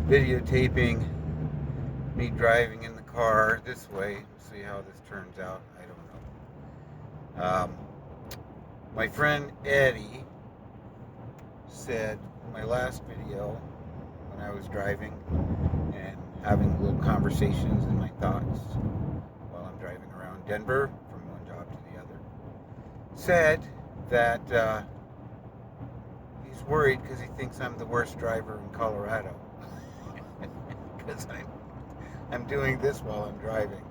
Videotaping me driving in the car this way. See how this turns out. I don't know. My friend Eddie said in my last video when I was driving and having little conversations and my thoughts while I'm driving around Denver from one job to the other, said that he's worried because he thinks I'm the worst driver in Colorado. Because I'm doing this while I'm driving.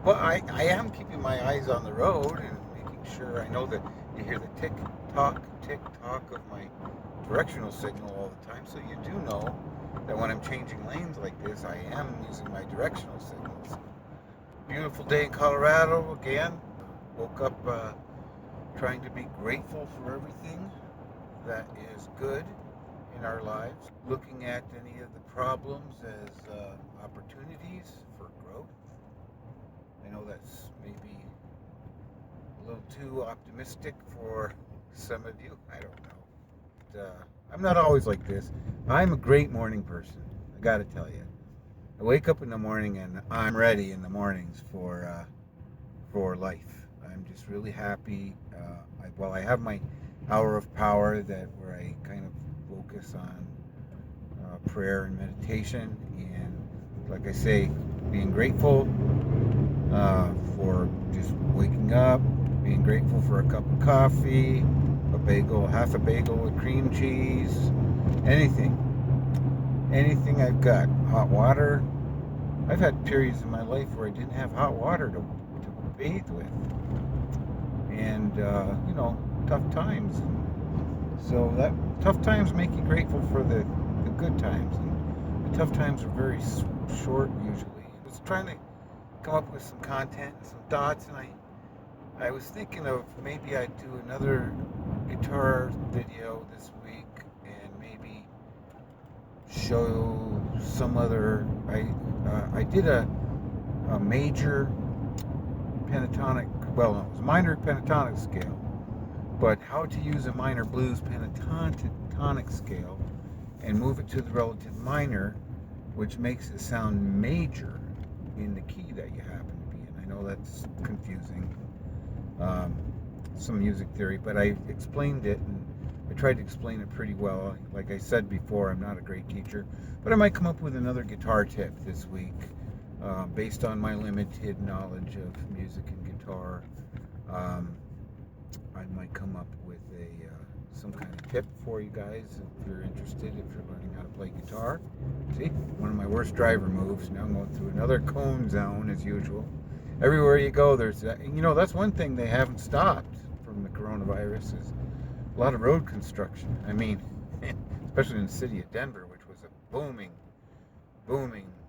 Well, I am keeping my eyes on the road and making sure. I know that you hear the tick-tock of my directional signal all the time, so you do know that when I'm changing lanes like this, I am using my directional signals. Beautiful day in Colorado again. Woke up trying to be grateful for everything that is good in our lives, looking at any of the problems as opportunities for growth. I know that's maybe a little too optimistic for some of you. I don't know. But, I'm not always like this. I'm a great morning person. I got to tell you. I wake up in the morning and I'm ready in the mornings for life. I'm just really happy. I have my hour of power where I kind of focus on prayer and meditation, and like I say, being grateful for just waking up, being grateful for a cup of coffee, a bagel, half a bagel with cream cheese, anything I've got, hot water. I've had periods in my life where I didn't have hot water to bathe with, and tough times. So that tough times make you grateful for the good times, and the tough times are very short usually. I was trying to come up with some content and some thoughts, and I was thinking of maybe I'd do another guitar video this week and maybe show some other. I did a major pentatonic. Well, no, it was a minor pentatonic scale. But how to use a minor blues pentatonic scale and move it to the relative minor, which makes it sound major in the key that you happen to be in. I know that's confusing, some music theory, but I explained it, and I tried to explain it pretty well. Like I said before, I'm not a great teacher, but I might come up with another guitar tip this week based on my limited knowledge of music and guitar. I might come up with some kind of tip for you guys if you're interested, if you're learning how to play guitar. See, one of my worst driver moves. Now I'm going through another cone zone as usual. Everywhere you go, there's that. That's one thing they haven't stopped from the coronavirus is a lot of road construction. I mean, especially in the city of Denver, which was a booming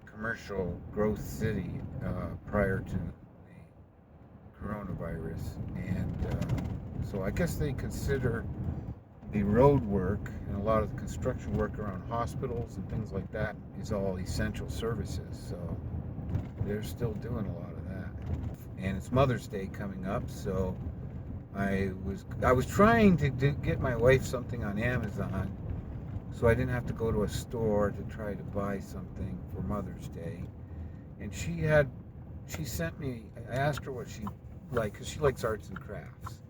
commercial growth city prior to the coronavirus, and so I guess they consider the road work and a lot of the construction work around hospitals and things like that is all essential services. So they're still doing a lot of that. And it's Mother's Day coming up, so I was trying to get my wife something on Amazon, so I didn't have to go to a store to try to buy something for Mother's Day. And she sent me. I asked her what she liked because she likes arts and crafts.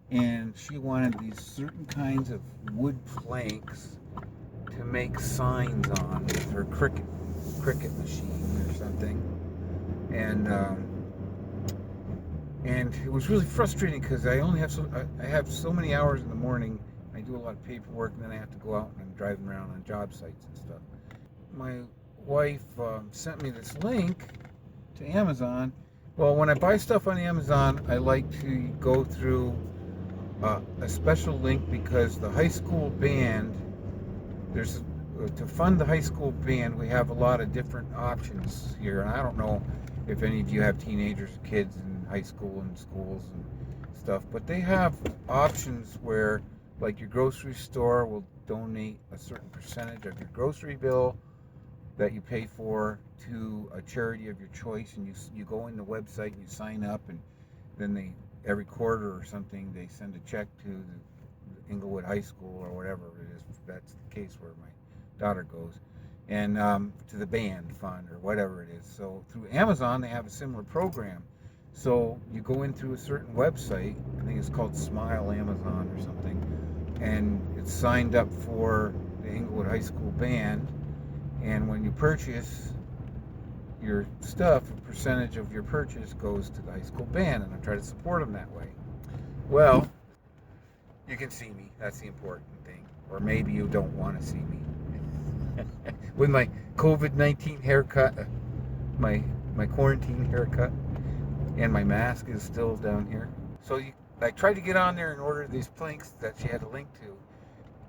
And she wanted these certain kinds of wood planks to make signs on with her Cricut machine or something. And it was really frustrating because I have so many hours in the morning. I do a lot of paperwork, and then I have to go out and I'm driving around on job sites and stuff. My wife sent me this link to Amazon. Well, when I buy stuff on Amazon, I like to go through a special link because the high school band, there's to fund the high school band, we have a lot of different options here. And I don't know if any of you have teenagers or kids in high school and schools and stuff, but they have options where, like, your grocery store will donate a certain percentage of your grocery bill that you pay for to a charity of your choice, and you go in the website and you sign up, and then they every quarter or something they send a check to the Inglewood High School or whatever it is. That's the case where my daughter goes, and to the band fund or whatever it is. So through Amazon they have a similar program. So you go in through a certain website, I think it's called Smile Amazon or something, and it's signed up for the Inglewood High School band. And when you purchase your stuff, a percentage of your purchase goes to the high school band, and I try to support them that way. Well, you can see me. That's the important thing. Or maybe you don't want to see me. With my COVID-19 haircut, my quarantine haircut, and my mask is still down here. So I tried to get on there and order these planks that she had a link to,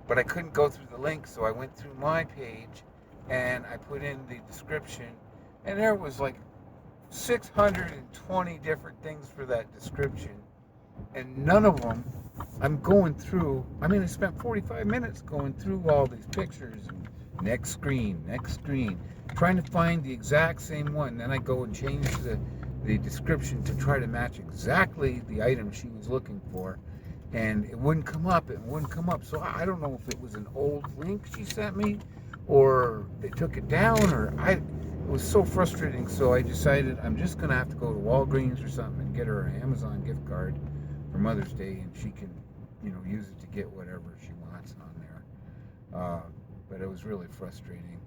but I couldn't go through the link, so I went through my page and I put in the description, and there was like 620 different things for that description, and none of them I'm going through. I mean, I spent 45 minutes going through all these pictures and next screen, trying to find the exact same one. Then I go and change the description to try to match exactly the item she was looking for, and it wouldn't come up. It wouldn't come up. So I don't know if it was an old link she sent me, or they took it down, or it was so frustrating. So I decided I'm just gonna have to go to Walgreens or something and get her an Amazon gift card for Mother's Day, and she can, use it to get whatever she wants on there. But it was really frustrating.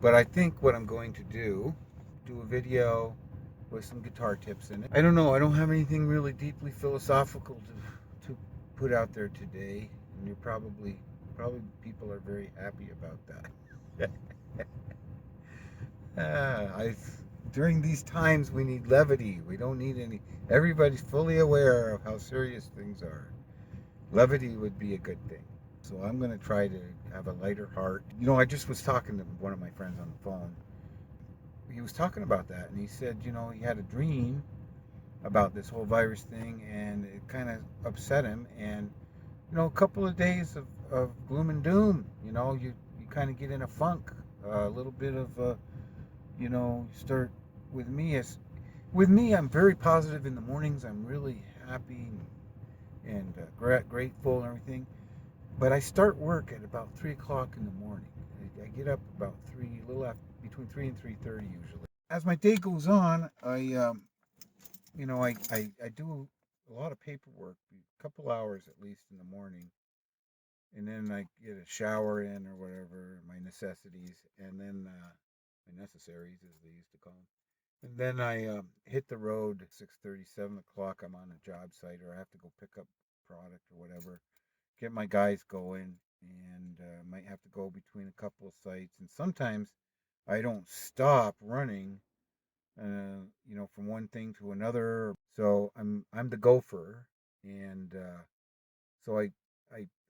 But I think what I'm going to do a video with some guitar tips in it. I don't know. I don't have anything really deeply philosophical to put out there today, and you're probably people are very happy about that. I During these times we need levity. We don't need any. Everybody's fully aware of how serious things are. Levity would be a good thing. So I'm going to try to have a lighter heart. I just was talking to one of my friends on the phone. He was talking about that, and he said, he had a dream about this whole virus thing, and it kind of upset him. And a couple of days of gloom and doom. You kind of get in a funk, a little bit of start with me as with me. I'm very positive in the mornings. I'm really happy and grateful and everything. But I start work at about 3 o'clock in the morning. I get up about three, a little after, between 3 and 3:30 usually. As my day goes on, I do a lot of paperwork, a couple hours at least in the morning, and then I get a shower in or whatever, my necessities, and then my necessaries, as they used to call them. And then I hit the road at 6:30, 7 o'clock. I'm on a job site, or I have to go pick up product or whatever, get my guys going, and might have to go between a couple of sites. And sometimes I don't stop running, from one thing to another. So I'm the gopher, and so I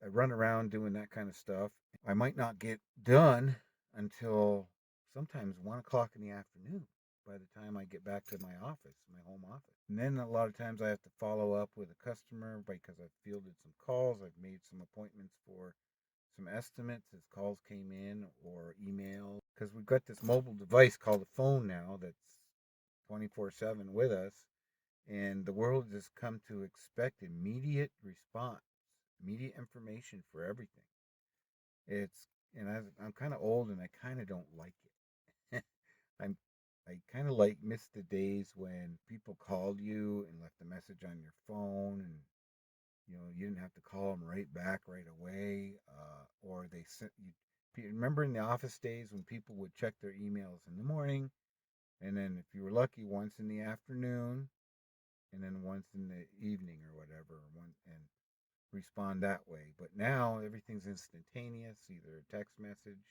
run around doing that kind of stuff. I might not get done until sometimes 1 o'clock in the afternoon by the time I get back to my office, my home office. And then a lot of times I have to follow up with a customer because I've fielded some calls, I've made some appointments for some estimates as calls came in, or emails. Because we've got this mobile device called a phone now that's 24/7 with us, and the world has come to expect immediate response, immediate information for everything. It's and I'm kind of old, and I kind of don't like it. I'm I kind of miss the days when people called you and left a message on your phone, and you didn't have to call them right back right away, or they sent you. Remember in the office days when people would check their emails in the morning, and then if you were lucky, once in the afternoon, and then once in the evening or whatever, and respond that way. But now everything's instantaneous, either a text message.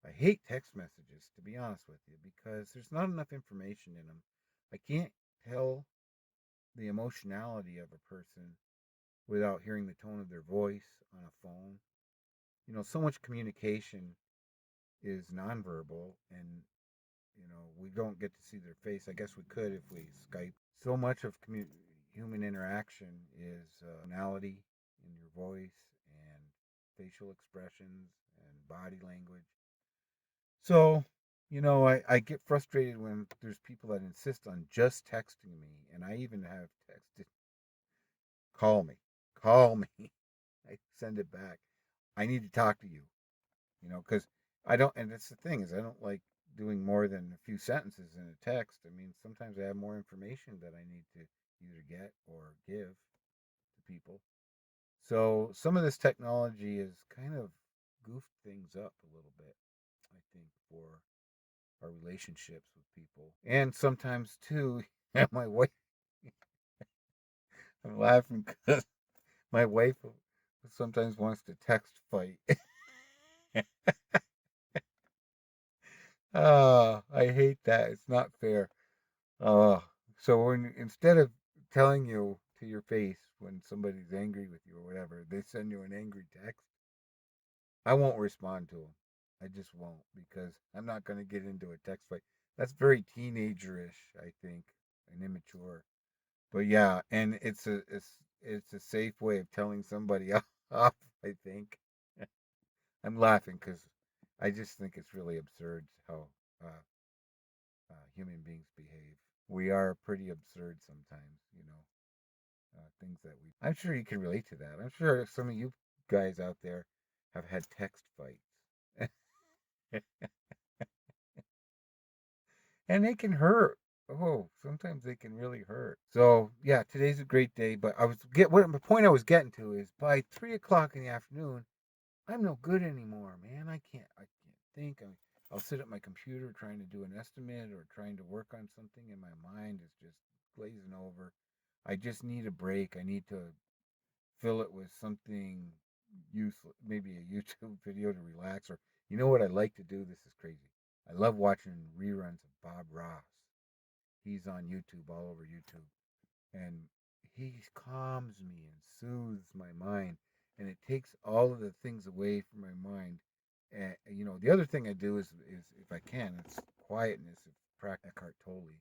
I hate text messages, to be honest with you, because there's not enough information in them. I can't tell the emotionality of a person without hearing the tone of their voice on a phone. So much communication is nonverbal, and we don't get to see their face. I guess we could if we Skype. So much of human interaction is tonality in your voice and facial expressions and body language. So, I get frustrated when there's people that insist on just texting me, and I even have texted, call me, call me. I send it back. I need to talk to you, because I don't, and that's the thing is I don't like doing more than a few sentences in a text. I mean, sometimes I have more information that I need to either get or give to people. So some of this technology has kind of goofed things up a little bit, I think, for our relationships with people. And sometimes too, my wife, I'm laughing because my wife sometimes wants to text fight. I hate that. It's not fair. Uh, so instead of telling you to your face when somebody's angry with you or whatever, they send you an angry text. I won't respond to them. I just won't because I'm not going to get into a text fight. That's very teenagerish, I think, and immature. But yeah, and it's a safe way of telling somebody off. I think. I'm laughing because I just think it's really absurd how human beings behave. We are pretty absurd sometimes, things that we. I'm sure you can relate to that. I'm sure some of you guys out there have had text fights, and they can hurt. Oh, sometimes they can really hurt. So yeah, today's a great day. But what the point I was getting to is by 3 o'clock in the afternoon, I'm no good anymore, man. I can't think. I'll sit at my computer trying to do an estimate or trying to work on something, and my mind is just glazing over. I just need a break. I need to fill it with something useless, maybe a YouTube video to relax. Or you know what I like to do? This is crazy. I love watching reruns of Bob Ross. He's on YouTube, all over YouTube, and he calms me and soothes my mind, and it takes all of the things away from my mind. And the other thing I do is if I can, it's quietness. If Eckhart Tolle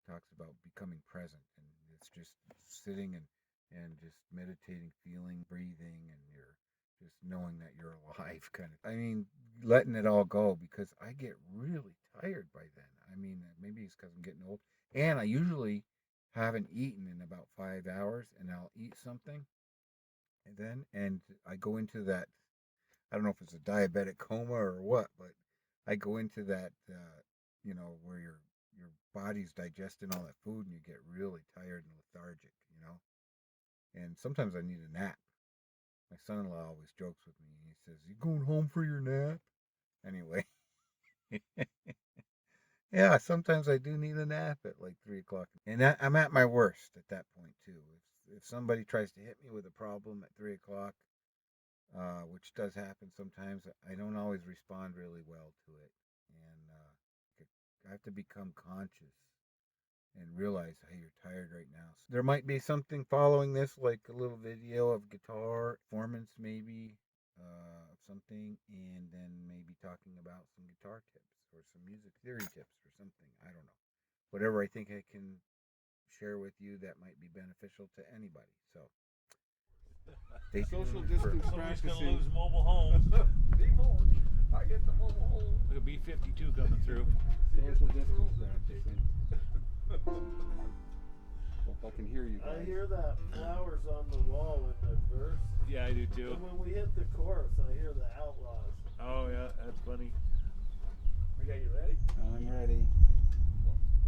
talks about becoming present, and it's just sitting and just meditating, feeling, breathing, and you're just knowing that you're alive. Kind of. I mean, letting it all go because I get really tired by then. I mean, maybe it's because I'm getting old, and I usually haven't eaten in about 5 hours, and I'll eat something, and I go into that. I don't know if it's a diabetic coma or what, but I go into that, where your body's digesting all that food, and you get really tired and lethargic. And sometimes I need a nap. My son-in-law always jokes with me. He says, "You going home for your nap?" Anyway, yeah, sometimes I do need a nap at like 3 o'clock, and I'm at my worst at that point too. If somebody tries to hit me with a problem at 3 o'clock, which does happen sometimes, I don't always respond really well to it, and I have to become conscious and realize, hey, you're tired right now. So there might be something following this, like a little video of guitar performance, maybe of something, and then maybe talking about some guitar tips or some music theory tips or something. I don't know. Whatever I think I can share with you that might be beneficial to anybody. So stay Social tuned for. distance Somebody's gonna practicing. lose mobile homes. I get the mobile home. Look at B-52 coming through. Social distance practicing. Hope I can hear you guys. I hear that flowers on the wall in the verse. Yeah, I do too. And when we hit the chorus, I hear the outlaws. Oh yeah, that's funny. Okay, you ready? I'm ready.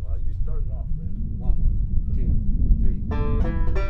Well, you started off then. 1, 2, 3.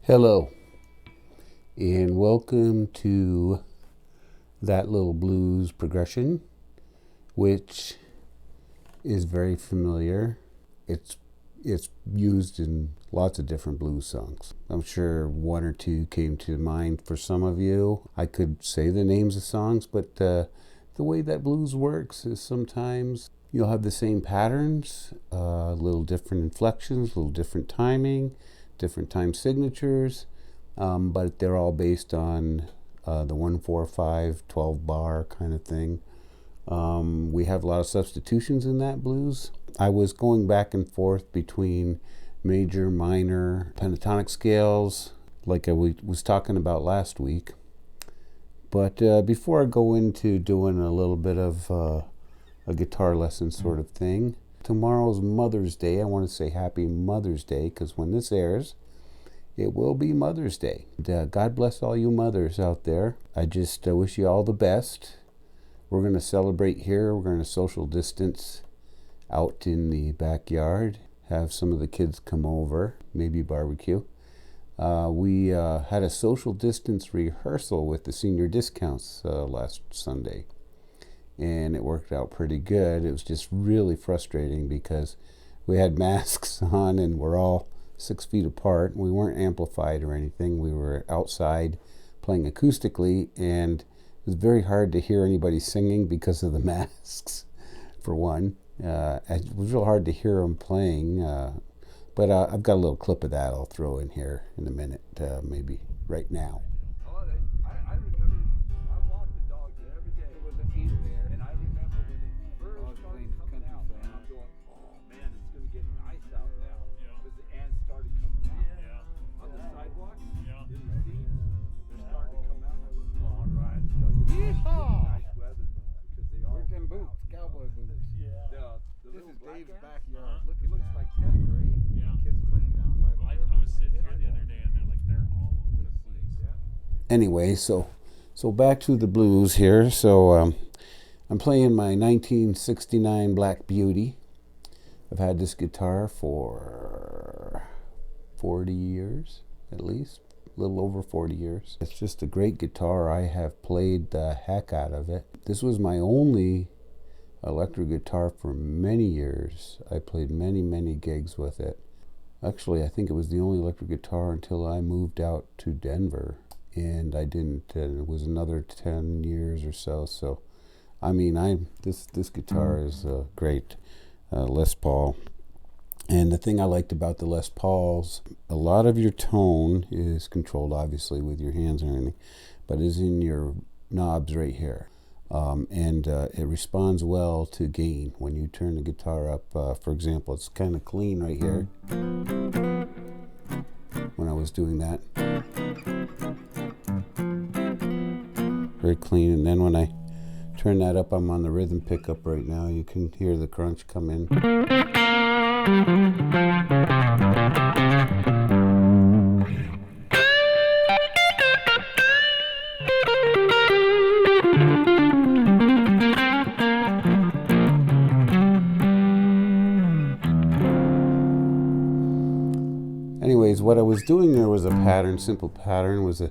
Hello, and welcome to that little blues progression, which is very familiar. It's used in lots of different blues songs. I'm sure one or two came to mind for some of you. I could say the names of songs, but the way that blues works is sometimes you'll have the same patterns, a little different inflections, a little different timing, different time signatures, but they're all based on the 1-4-5 12 bar kind of thing. We have a lot of substitutions in that blues. I was going back and forth between major, minor, pentatonic scales, like I was talking about last week. But before I go into doing a little bit of a guitar lesson sort of thing, tomorrow's Mother's Day. I want to say Happy Mother's Day, because when this airs, it will be Mother's Day. God bless all you mothers out there. I just wish you all the best. We're going to celebrate here. We're going to social distance out in the backyard, have some of the kids come over, maybe barbecue. We had a social distance rehearsal with the senior discounts last Sunday, and it worked out pretty good. It was just really frustrating because we had masks on and we're all 6 feet apart. We weren't amplified or anything. We were outside playing acoustically, and it was very hard to hear anybody singing because of the masks, for one. It was real hard to hear them playing, but I've got a little clip of that I'll throw in here in a minute, maybe right now. Oh, I remember, I walked the dogs every day. There was an ant there. And I remember when they first started coming out, and I'm going, oh man, it's going to get nice out now. Yeah. Because the ants started coming out. Yeah. On the sidewalk, Yeah. in the seats, they're starting to come out. I went, all right, it's starting to get nice weather now. Because they are. Where's them boots? Cowboy boots. The This little is black Dave's ants? backyard. Look It at looks that. like pet, right? Yeah. Kids playing down by the Well, river. I was sitting here the other day and they're like, they're all over the place. Anyway, so back to the blues here. So I'm playing my 1969 Black Beauty. I've had this guitar for 40 years, at least, a little over 40 years. It's just a great guitar. I have played the heck out of it. This was my only electric guitar for many years. I played many gigs with it. Actually, I think it was the only electric guitar until I moved out to Denver, and I didn't. It was another 10 years or so. So, I mean, this guitar is great, Les Paul. And the thing I liked about the Les Pauls, a lot of your tone is controlled, obviously, with your hands and everything, but is in your knobs right here. And it responds well to gain when you turn the guitar up. For example, it's kind of clean right here when I was doing that. Very clean. And then when I turn that up, I'm on the rhythm pickup right now. You can hear the crunch come in. Anyways, what I was doing there was a pattern, simple pattern. It's a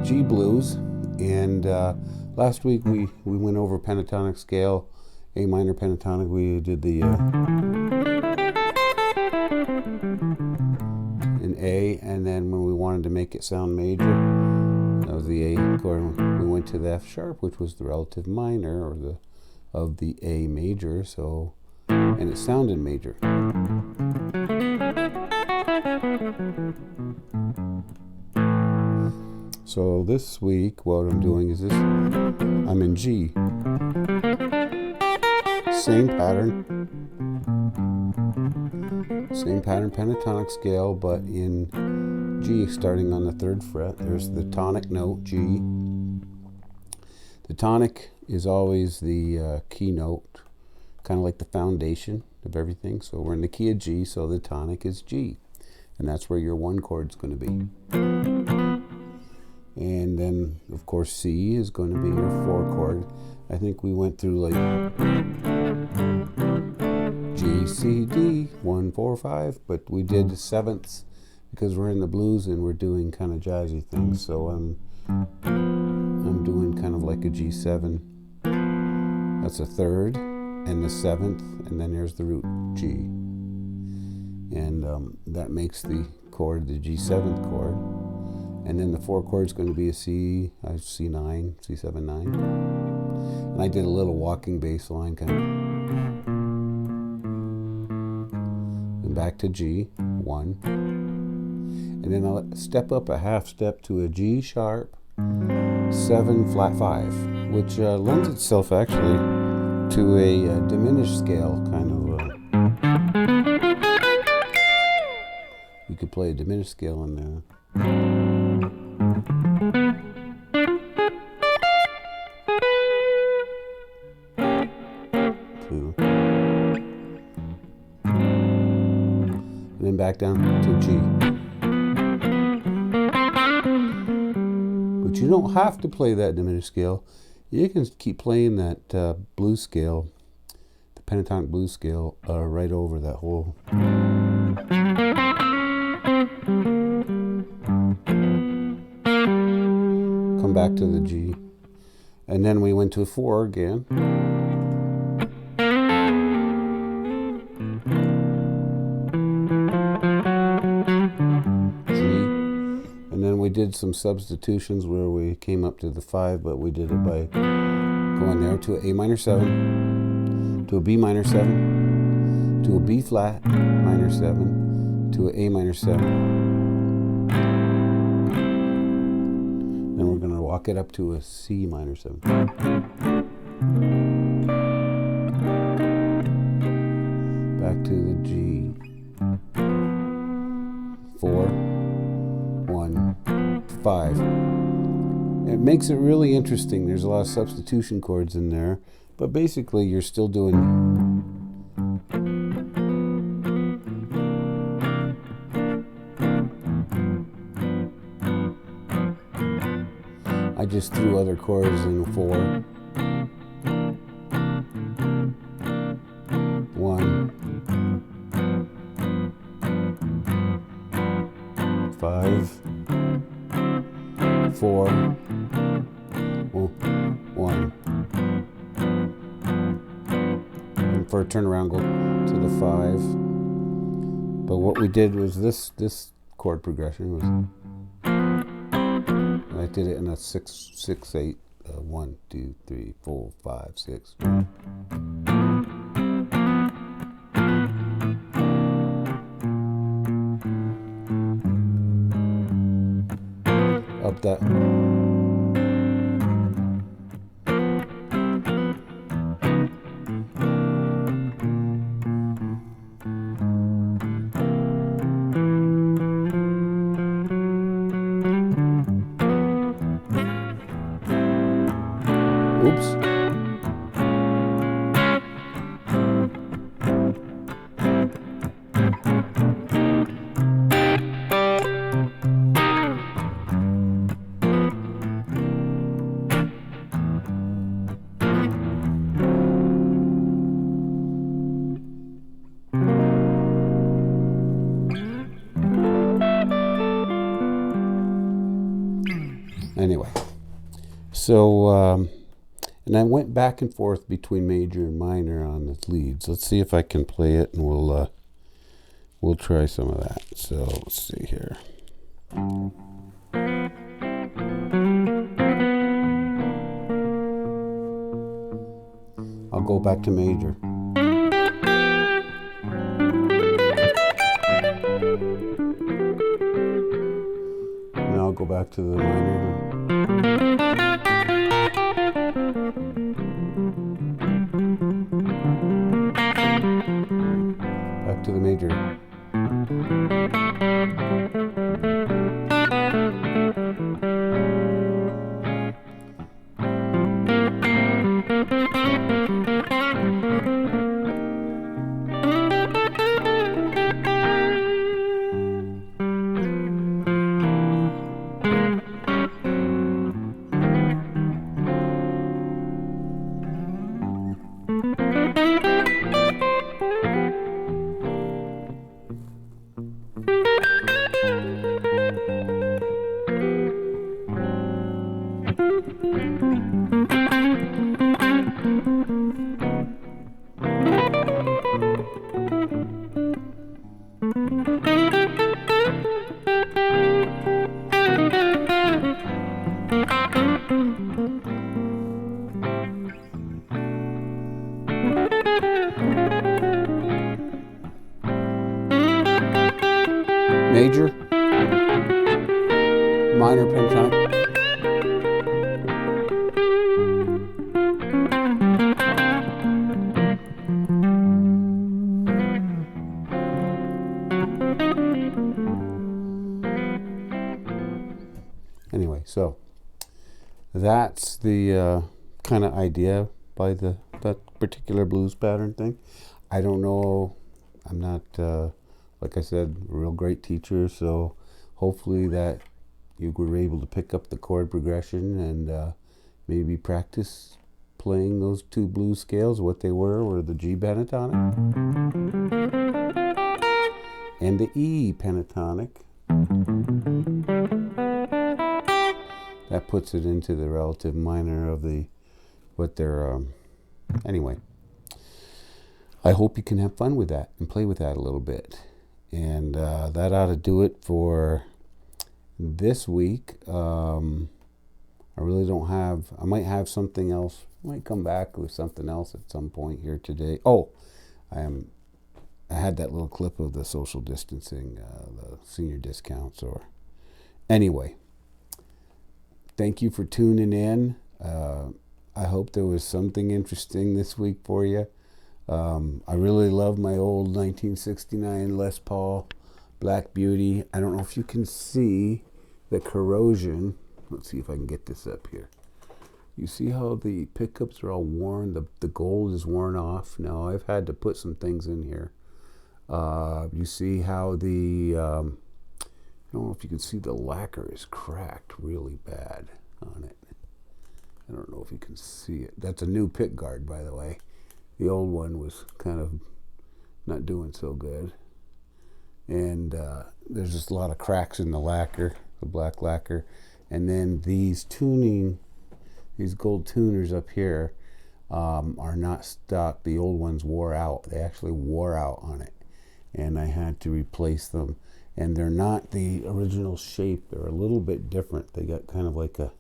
G blues, and last week we went over pentatonic scale, A minor pentatonic. We did the in A, and then when we wanted to make it sound major, that was the A chord. We went to the F sharp, which was the relative minor or of the A major. So, and it sounded major. So this week, what I'm doing is this. I'm in G. Same pattern, pentatonic scale, but in G, starting on the 3rd fret. There's the tonic note, G. The tonic is always the key note, kind of like the foundation of everything. So we're in the key of G, so the tonic is G. And that's where your 1 chord is going to be. And then, of course, C is going to be your 4 chord. I think we went through like G, C, D, 1, 4, 5, but we did 7ths because we're in the blues and we're doing kind of jazzy things. So I'm doing kind of like a G7. That's a third, and the seventh, and then there's the root G, and that makes the chord the G7th chord. And then the 4 chord is going to be a C, C9, C7, 9. And I did a little walking bass line kind of. And back to G, 1. And then I'll step up a half step to a G sharp, 7 flat 5, which lends itself actually to a diminished scale kind of. You could play a diminished scale in there. 2. And then back down to G. But you don't have to play that diminished scale. You can keep playing that blues scale, the pentatonic blues scale, right over that whole. Come back to the G. And then we went to a 4 again. And then we did some substitutions where we came up to the 5, but we did it by going there to an A minor 7, to a B minor 7, to a B flat minor 7, to an A minor 7. Then we're going to walk it up to a C minor 7. Back to the G. 4, 1, 5. It makes it really interesting. There's a lot of substitution chords in there, but basically you're still doing. I just threw other chords in 4. 1, 5, 4, 1. And for a turnaround, go to the 5. But what we did was this chord progression was. I did it in a 6, 6, 8. 1, 2, 3, 4, 5, 6. Up that. Oops. Anyway, so and I went back and forth between major and minor on the leads. Let's see if I can play it, and we'll try some of that. So let's see here. I'll go back to major. And I'll go back to the minor. Back to the major. major, minor pentatonic. Anyway, so that's the kind of idea by that particular blues pattern thing. I don't know. I'm not, like I said, a real great teacher. So hopefully that you were able to pick up the chord progression and maybe practice playing those two blues scales. What they were the G pentatonic and the E pentatonic. That puts it into the relative minor of what they're, anyway. I hope you can have fun with that and play with that a little bit. And that ought to do it for this week. I really don't have, I might have something else. I might come back with something else at some point here today. Oh, I had that little clip of the social distancing, the senior discounts, or anyway. Thank you for tuning in. I hope there was something interesting this week for you. I really love my old 1969 Les Paul Black Beauty. I don't know if you can see the corrosion. Let's see if I can get this up here. You see how the pickups are all worn? The gold is worn off. Now I've had to put some things in here. You see how I don't know if you can see the lacquer is cracked really bad on it. I don't know if you can see it. That's a new pick guard, by the way. The old one was kind of not doing so good. And there's just a lot of cracks in the lacquer, the black lacquer. And then these gold tuners up here are not stock. The old ones wore out. They actually wore out on it. And I had to replace them. And they're not the original shape. They're a little bit different. They got kind of like the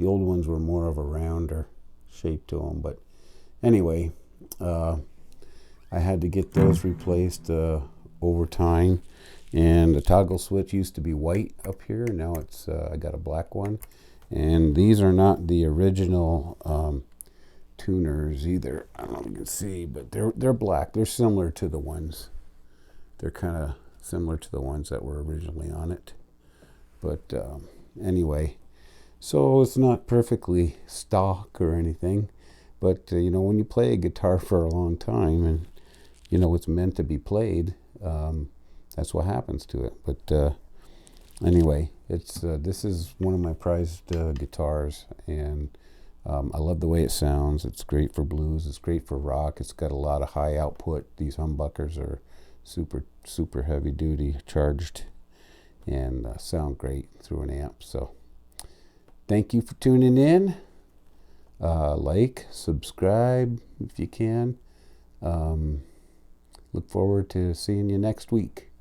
old ones were more of a rounder shape to them. But anyway, I had to get those replaced over time. And the toggle switch used to be white up here. Now it's I got a black one. And these are not the original tuners either. I don't know if you can see, but they're black. They're similar to the ones. They're kind of similar to the ones that were originally on it. But anyway, so it's not perfectly stock or anything. But, when you play a guitar for a long time and, it's meant to be played, that's what happens to it. But anyway, this is one of my prized guitars. And I love the way it sounds. It's great for blues. It's great for rock. It's got a lot of high output. These humbuckers are super heavy duty charged and sound great through an amp. So thank you for tuning in. Like, subscribe if you can. Look forward to seeing you next week.